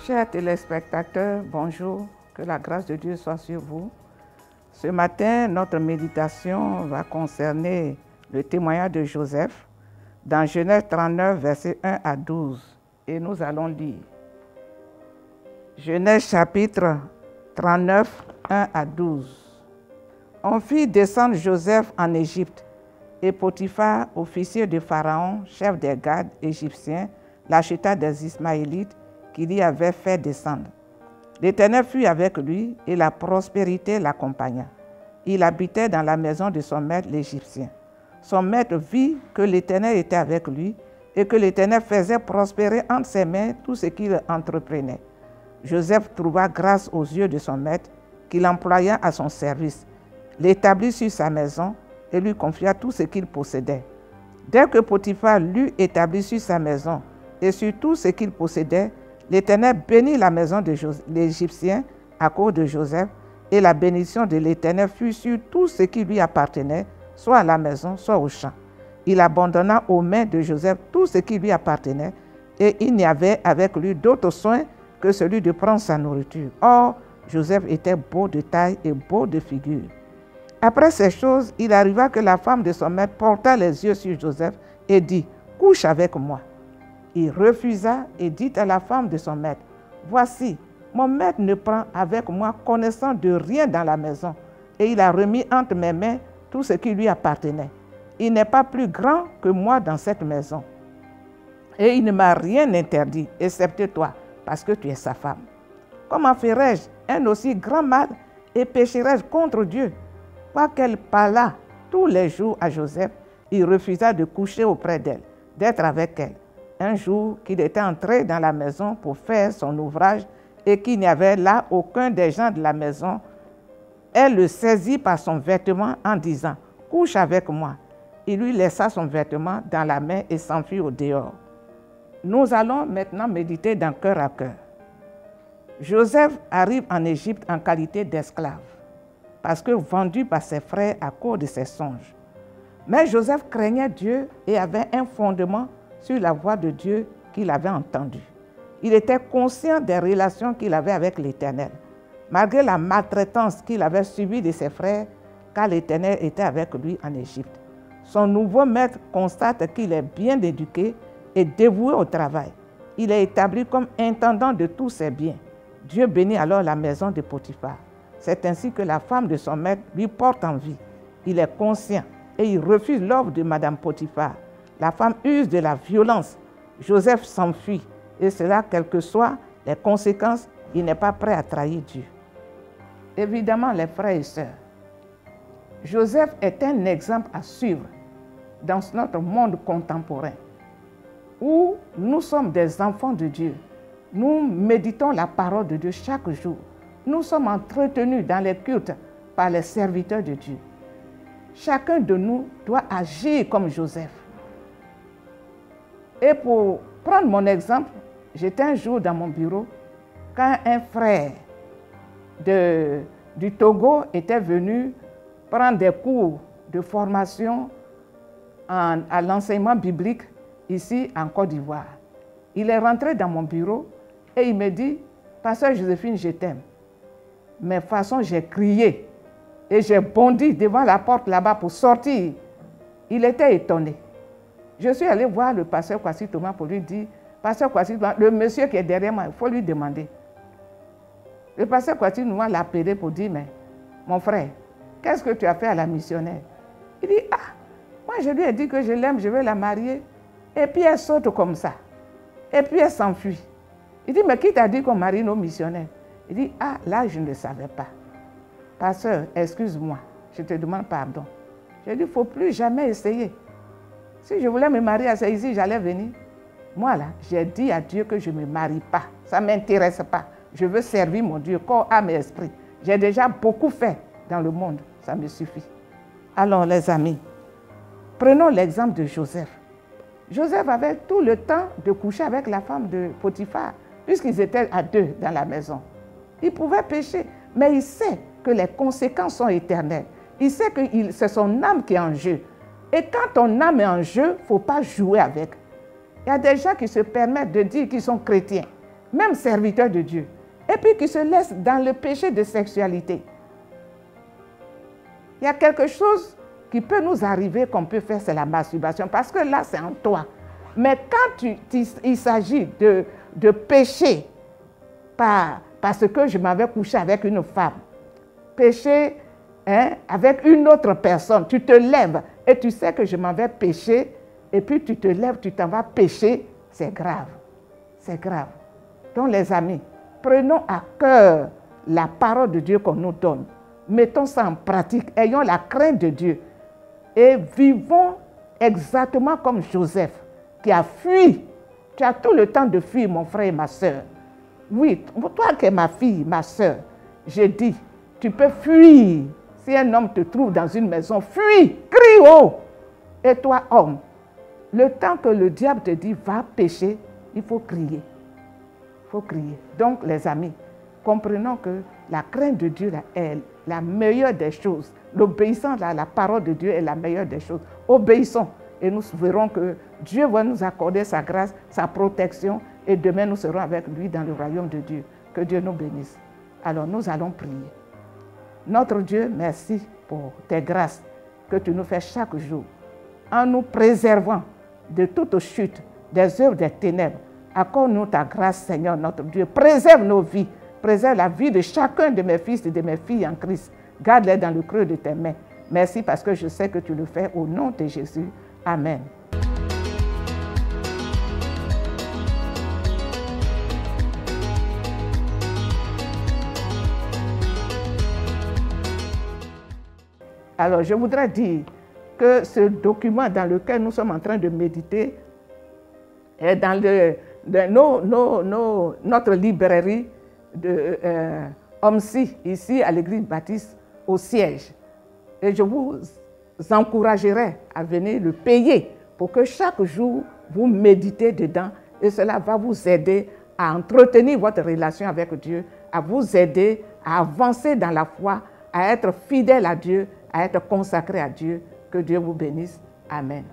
Chers téléspectateurs, bonjour, que la grâce de Dieu soit sur vous. Ce matin, notre méditation va concerner le témoignage de Joseph dans Genèse 39, versets 1 à 12. Et nous allons lire. Genèse chapitre 39, 1 à 12. On fit descendre Joseph en Égypte, et Potiphar, officier de Pharaon, chef des gardes égyptiens, l'acheta des Ismaélites qu'il y avait fait descendre. L'Éternel fut avec lui et la prospérité l'accompagna. Il habitait dans la maison de son maître l'Égyptien. Son maître vit que l'Éternel était avec lui et que l'Éternel faisait prospérer entre ses mains tout ce qu'il entreprenait. Joseph trouva grâce aux yeux de son maître qu'il employa à son service, l'établit sur sa maison et lui confia tout ce qu'il possédait. Dès que Potiphar l'eut établi sur sa maison et sur tout ce qu'il possédait, l'Éternel bénit la maison de l'Égyptien à cause de Joseph, et la bénédiction de l'Éternel fut sur tout ce qui lui appartenait, soit à la maison, soit au champ. Il abandonna aux mains de Joseph tout ce qui lui appartenait, et il n'y avait avec lui d'autre soin que celui de prendre sa nourriture. Or, Joseph était beau de taille et beau de figure. Après ces choses, il arriva que la femme de son maître porta les yeux sur Joseph et dit, « Couche avec moi. » Il refusa et dit à la femme de son maître, « Voici, mon maître ne prend avec moi connaissance de rien dans la maison, et il a remis entre mes mains tout ce qui lui appartenait. Il n'est pas plus grand que moi dans cette maison, et il ne m'a rien interdit, excepté toi, parce que tu es sa femme. Comment ferais-je un aussi grand mal et pécherais-je contre Dieu? » Quoiqu'elle parlât tous les jours à Joseph, il refusa de coucher auprès d'elle, d'être avec elle. Un jour qu'il était entré dans la maison pour faire son ouvrage et qu'il n'y avait là aucun des gens de la maison, elle le saisit par son vêtement en disant, « Couche avec moi. » Il lui laissa son vêtement dans la main et s'enfuit au dehors. Nous allons maintenant méditer dans Cœur à cœur. Joseph arrive en Égypte en qualité d'esclave, parce que vendu par ses frères à cause de ses songes. Mais Joseph craignait Dieu et avait un fondement sur la voix de Dieu qu'il avait entendue. Il était conscient des relations qu'il avait avec l'Éternel, malgré la maltraitance qu'il avait subie de ses frères, car l'Éternel était avec lui en Égypte. Son nouveau maître constate qu'il est bien éduqué et dévoué au travail. Il est établi comme intendant de tous ses biens. Dieu bénit alors la maison de Potiphar. C'est ainsi que la femme de son maître lui porte envie. Il est conscient et il refuse l'offre de Madame Potiphar. La femme use de la violence. Joseph s'enfuit et cela, quelles que soient les conséquences, il n'est pas prêt à trahir Dieu. Évidemment, les frères et sœurs, Joseph est un exemple à suivre dans notre monde contemporain où nous sommes des enfants de Dieu. Nous méditons la parole de Dieu chaque jour. Nous sommes entretenus dans les cultes par les serviteurs de Dieu. Chacun de nous doit agir comme Joseph. Et pour prendre mon exemple, j'étais un jour dans mon bureau quand un frère du Togo était venu prendre des cours de formation à l'enseignement biblique ici en Côte d'Ivoire. Il est rentré dans mon bureau et il me dit, « Pasteur Joséphine, je t'aime. » Mais de toute façon, j'ai crié et j'ai bondi devant la porte là-bas pour sortir. Il était étonné. Je suis allé voir le pasteur Kwasi Thomas pour lui dire, « Pasteur Kwasi Thomas, le monsieur qui est derrière moi, il faut lui demander. » Le pasteur Kwasi Thomas l'a appelé pour dire, « Mais mon frère, qu'est-ce que tu as fait à la missionnaire? » Il dit, « Ah, moi je lui ai dit que je l'aime, je veux la marier. » Et puis elle saute comme ça. Et puis elle s'enfuit. Il dit, « Mais qui t'a dit qu'on marie nos missionnaires? » Il dit, « Ah, là je ne le savais pas. Pasteur, excuse-moi, je te demande pardon. » J'ai dit, « Il ne faut plus jamais essayer. Si je voulais me marier à ici, j'allais venir. Moi là, j'ai dit à Dieu que je ne me marie pas. Ça ne m'intéresse pas. Je veux servir mon Dieu, corps, âme et esprit. J'ai déjà beaucoup fait dans le monde. Ça me suffit. » Alors les amis, prenons l'exemple de Joseph. Joseph avait tout le temps de coucher avec la femme de Potiphar, puisqu'ils étaient à deux dans la maison. Il pouvait pécher, mais il sait que les conséquences sont éternelles. Il sait que c'est son âme qui est en jeu. Et quand ton âme est en jeu, il ne faut pas jouer avec. Il y a des gens qui se permettent de dire qu'ils sont chrétiens. même serviteur de Dieu, et puis qui se laisse dans le péché de sexualité. Il y a quelque chose qui peut nous arriver qu'on peut faire, c'est la masturbation, parce que là, c'est en toi. Mais quand il s'agit de pécher parce que je m'avais couché avec une femme, pécher avec une autre personne, tu te lèves et tu sais que je m'en vais pécher, et puis tu te lèves, tu t'en vas pécher, c'est grave. C'est grave. Donc les amis, prenons à cœur la parole de Dieu qu'on nous donne. Mettons ça en pratique, ayons la crainte de Dieu et vivons exactement comme Joseph qui a fui. Tu as tout le temps de fuir, mon frère et ma soeur. Oui, toi qui es ma fille, ma soeur, je dis, tu peux fuir. Si un homme te trouve dans une maison, fuis, crie haut. Et toi, homme, le temps que le diable te dit, va pécher, il faut crier. Il faut crier. Donc, les amis, comprenons que la crainte de Dieu est la meilleure des choses. L'obéissance à la parole de Dieu est la meilleure des choses. Obéissons et nous verrons que Dieu va nous accorder sa grâce, sa protection, et demain nous serons avec lui dans le royaume de Dieu. Que Dieu nous bénisse. Alors nous allons prier. Notre Dieu, merci pour tes grâces que tu nous fais chaque jour, en nous préservant de toute chute, des œuvres des ténèbres. Accorde-nous ta grâce, Seigneur notre Dieu. Préserve nos vies. Préserve la vie de chacun de mes fils et de mes filles en Christ. Garde-les dans le creux de tes mains. Merci parce que je sais que tu le fais au nom de Jésus. Amen. Alors, je voudrais dire que ce document dans lequel nous sommes en train de méditer est dans notre librairie de OMSI, ici à l'église baptiste au siège. Et je vous encouragerai à venir le payer pour que chaque jour vous méditez dedans, et cela va vous aider à entretenir votre relation avec Dieu, à vous aider à avancer dans la foi, à être fidèle à Dieu, à être consacré à Dieu. Que Dieu vous bénisse. Amen.